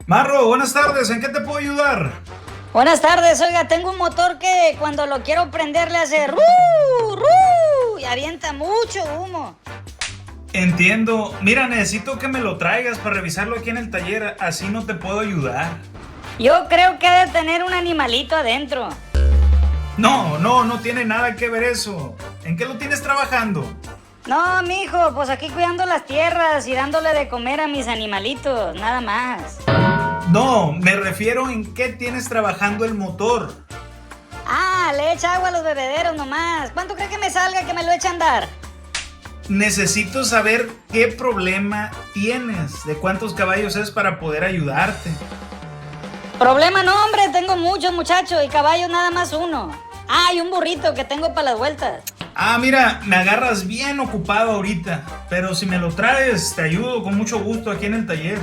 Marro, buenas tardes, ¿en qué te puedo ayudar? Buenas tardes, oiga, tengo un motor que cuando lo quiero prender le hace ru, ru y avienta mucho humo. Entiendo. Mira, necesito que me lo traigas para revisarlo aquí en el taller, así no te puedo ayudar. Yo creo que ha de tener un animalito adentro. No tiene nada que ver eso. ¿En qué lo tienes trabajando? No, mijo, pues aquí cuidando las tierras y dándole de comer a mis animalitos, nada más. No, me refiero en qué tienes trabajando el motor. Ah, le echa agua a los bebederos nomás. ¿Cuánto cree que me salga que me lo eche a andar? Necesito saber qué problema tienes, de cuántos caballos es para poder ayudarte. Problema no, hombre, tengo muchos muchachos y caballos nada más uno. Ah, y un burrito que tengo para las vueltas. Ah, mira, me agarras bien ocupado ahorita, pero si me lo traes, te ayudo con mucho gusto aquí en el taller.